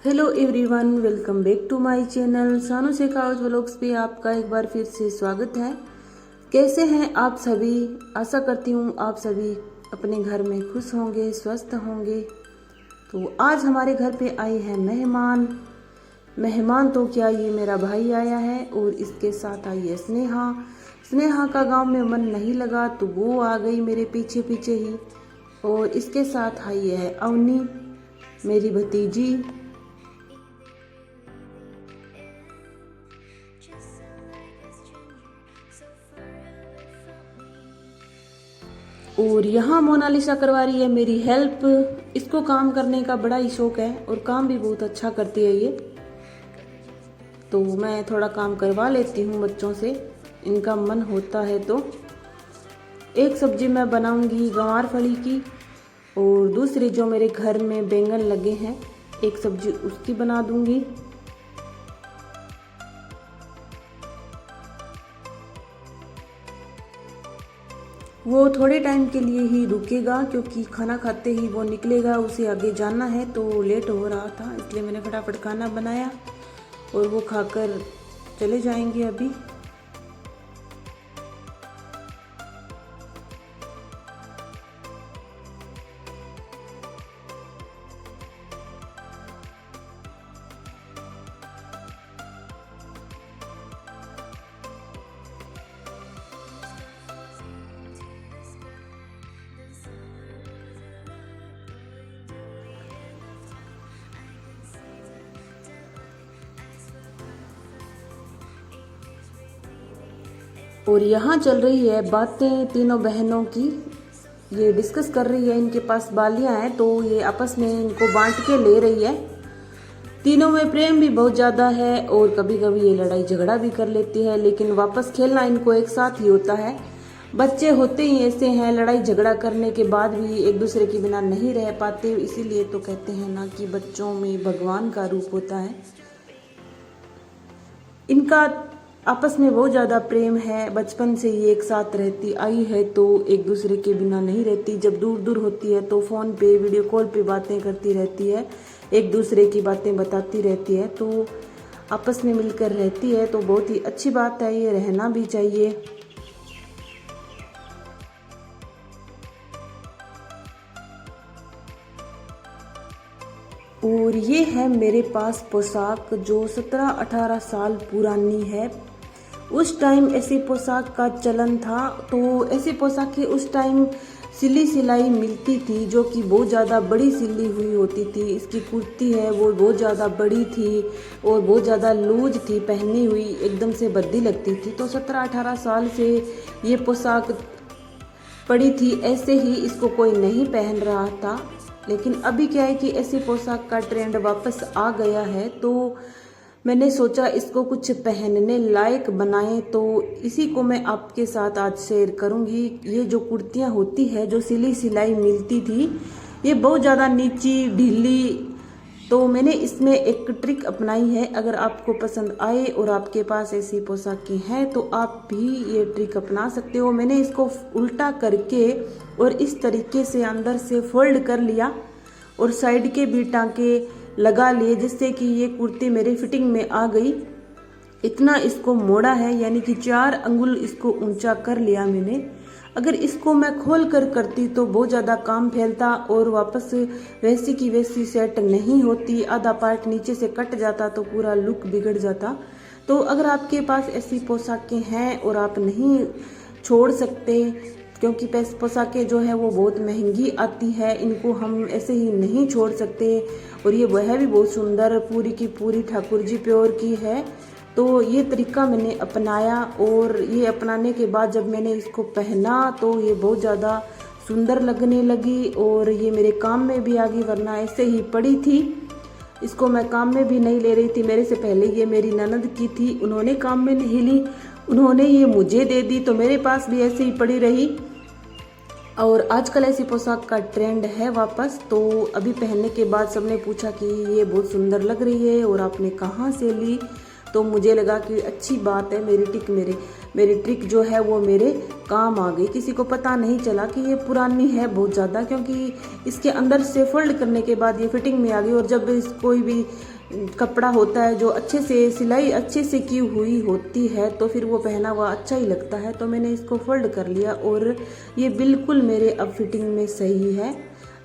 Hello everyone, welcome back to my channel Sanu Shekhawat vlogs पे आपका एक बार फिर से स्वागत है। कैसे हैं आप सभी? आशा करती हूँ आप सभी अपने घर में खुश होंगे, स्वस्थ होंगे। तो आज हमारे घर पे आए हैं मेहमान तो क्या, ये मेरा भाई आया है और इसके साथ आई है स्नेहा का गांव में मन नहीं लगा तो वो आ गई मेरे पीछे पीछे ही। और इसके साथ आई है अवनी, मेरी भतीजी। और यहाँ मोनालिसा करवा रही है मेरी हेल्प। इसको काम करने का बड़ा ही शौक है और काम भी बहुत अच्छा करती है ये, तो मैं थोड़ा काम करवा लेती हूँ बच्चों से, इनका मन होता है तो। एक सब्जी मैं बनाऊंगी गंवार फली की और दूसरी जो मेरे घर में बैंगन लगे हैं एक सब्जी उसकी बना दूंगी। वो थोड़े टाइम के लिए ही रुकेगा क्योंकि खाना खाते ही वो निकलेगा, उसे आगे जाना है तो लेट हो रहा था, इसलिए मैंने फटाफट खाना बनाया और वो खाकर चले जाएंगे अभी। और यहाँ चल रही है बातें तीनों बहनों की, ये डिस्कस कर रही है। इनके पास बालियां हैं तो ये आपस में इनको बांट के ले रही है। तीनों में प्रेम भी बहुत ज़्यादा है और कभी कभी ये लड़ाई झगड़ा भी कर लेती है, लेकिन वापस खेलना इनको एक साथ ही होता है। बच्चे होते ही ऐसे हैं, लड़ाई झगड़ा करने के बाद भी एक दूसरे के बिना नहीं रह पाते, इसीलिए तो कहते हैं ना कि बच्चों में भगवान का रूप होता है। इनका आपस में बहुत ज़्यादा प्रेम है, बचपन से ये एक साथ रहती आई है तो एक दूसरे के बिना नहीं रहती। जब दूर दूर होती है तो फ़ोन पे वीडियो कॉल पे बातें करती रहती है, एक दूसरे की बातें बताती रहती है, तो आपस में मिलकर रहती है। तो बहुत ही अच्छी बात है, ये रहना भी चाहिए। और ये है मेरे पास पोशाक जो 17-18 साल पुरानी है। उस टाइम ऐसी पोशाक का चलन था, तो ऐसी पोशाकें उस टाइम सिली सिलाई मिलती थी जो कि बहुत ज़्यादा बड़ी सिली हुई होती थी। इसकी कुर्ती है वो बहुत ज़्यादा बड़ी थी और बहुत ज़्यादा लूज थी, पहनी हुई एकदम से भद्दी लगती थी। तो 17-18 साल से ये पोशाक पड़ी थी ऐसे ही, इसको कोई नहीं पहन रहा था। लेकिन अभी क्या है कि ऐसी पोशाक का ट्रेंड वापस आ गया है, तो मैंने सोचा इसको कुछ पहनने लायक बनाएं, तो इसी को मैं आपके साथ आज शेयर करूंगी। ये जो कुर्तियां होती है जो सिली सिलाई मिलती थी, ये बहुत ज़्यादा नीची ढीली, तो मैंने इसमें एक ट्रिक अपनाई है। अगर आपको पसंद आए और आपके पास ऐसी पोशाकें हैं तो आप भी ये ट्रिक अपना सकते हो। मैंने इसको उल्टा करके और इस तरीके से अंदर से फोल्ड कर लिया और साइड के भी टांके लगा लिए, जिससे कि ये कुर्ती मेरी फिटिंग में आ गई। इतना इसको मोड़ा है, यानी कि 4 अंगुल इसको ऊंचा कर लिया मैंने। अगर इसको मैं खोल कर करती तो बहुत ज़्यादा काम फैलता और वापस वैसी की वैसी सेट नहीं होती, आधा पार्ट नीचे से कट जाता तो पूरा लुक बिगड़ जाता। तो अगर आपके पास ऐसी पोशाकें हैं और आप नहीं छोड़ सकते, क्योंकि पोशाकें जो है वो बहुत महंगी आती है, इनको हम ऐसे ही नहीं छोड़ सकते। और ये वह भी बहुत सुंदर पूरी की पूरी ठाकुर जी प्योर की है। तो ये तरीका मैंने अपनाया और ये अपनाने के बाद जब मैंने इसको पहना तो ये बहुत ज़्यादा सुंदर लगने लगी और ये मेरे काम में भी आ गई, वरना ऐसे ही पड़ी थी। इसको मैं काम में भी नहीं ले रही थी, मेरे से पहले ये मेरी ननद की थी, उन्होंने काम में नहीं ली, उन्होंने ये मुझे दे दी, तो मेरे पास भी ऐसे ही पड़ी रही। और आजकल ऐसी पोशाक का ट्रेंड है वापस, तो अभी पहनने के बाद सबने पूछा कि ये बहुत सुंदर लग रही है और आपने कहाँ से ली। तो मुझे लगा कि अच्छी बात है, मेरी ट्रिक जो है वो मेरे काम आ गई। किसी को पता नहीं चला कि ये पुरानी है बहुत ज़्यादा, क्योंकि इसके अंदर से फोल्ड करने के बाद ये फिटिंग में आ गई। और जब कोई भी कपड़ा होता है जो अच्छे से सिलाई अच्छे से की हुई होती है तो फिर वो पहना हुआ अच्छा ही लगता है। तो मैंने इसको फोल्ड कर लिया और ये बिल्कुल मेरे अब फिटिंग में सही है।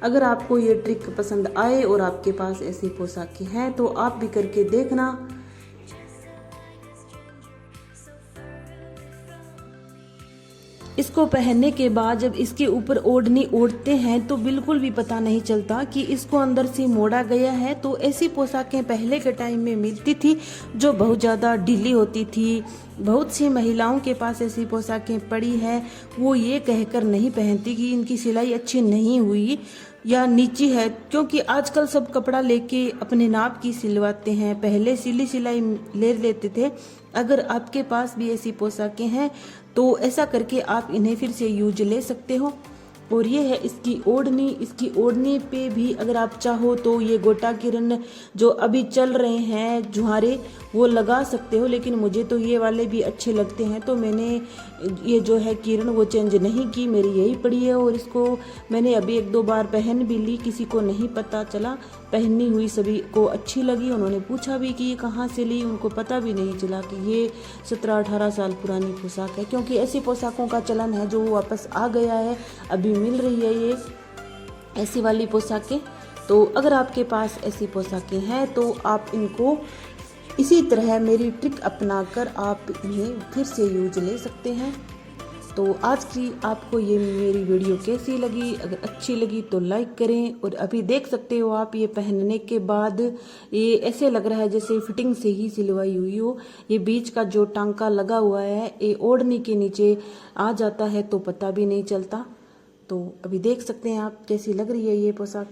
अगर आपको ये ट्रिक पसंद आए और आपके पास ऐसी पोशाकें हैं तो आप भी करके देखना। इसको पहनने के बाद जब इसके ऊपर ओढ़नी ओढ़ते हैं तो बिल्कुल भी पता नहीं चलता कि इसको अंदर से मोड़ा गया है। तो ऐसी पोशाकें पहले के टाइम में मिलती थी जो बहुत ज़्यादा ढीली होती थी। बहुत सी महिलाओं के पास ऐसी पोशाकें पड़ी हैं, वो ये कहकर नहीं पहनती कि इनकी सिलाई अच्छी नहीं हुई या नीची है, क्योंकि आजकल सब कपड़ा लेके अपने नाप की सिलवाते हैं। पहले सिलाई ले लेते थे। अगर आपके पास भी ऐसी पोशाकें हैं तो ऐसा करके आप इन्हें फिर से यूज ले सकते हो। और ये है इसकी ओढ़नी पे भी अगर आप चाहो तो ये गोटा किरण जो अभी चल रहे हैं जुहारे वो लगा सकते हो, लेकिन मुझे तो ये वाले भी अच्छे लगते हैं तो मैंने ये जो है किरण वो चेंज नहीं की, मेरी यही पड़ी है। और इसको मैंने अभी 1-2 बार पहन भी ली, किसी को नहीं पता चला, पहनी हुई सभी को अच्छी लगी। उन्होंने पूछा भी कि ये कहाँ से ली, उनको पता भी नहीं चला कि ये 17-18 साल पुरानी पोशाक है, क्योंकि ऐसी पोशाकों का चलन है जो वापस आ गया है, अभी मिल रही है ये ऐसी वाली पोशाकें। तो अगर आपके पास ऐसी पोशाकें हैं तो आप इनको इसी तरह मेरी ट्रिक अपनाकर आप इन्हें फिर से यूज ले सकते हैं। तो आज की आपको ये मेरी वीडियो कैसी लगी? अगर अच्छी लगी तो लाइक करें। और अभी देख सकते हो आप, ये पहनने के बाद ये ऐसे लग रहा है जैसे फिटिंग से ही सिलवाई हुई हो। ये बीच का जो टांका लगा हुआ है ये ओढ़नी के नीचे आ जाता है तो पता भी नहीं चलता। तो अभी देख सकते हैं आप कैसी लग रही है ये पोशाक।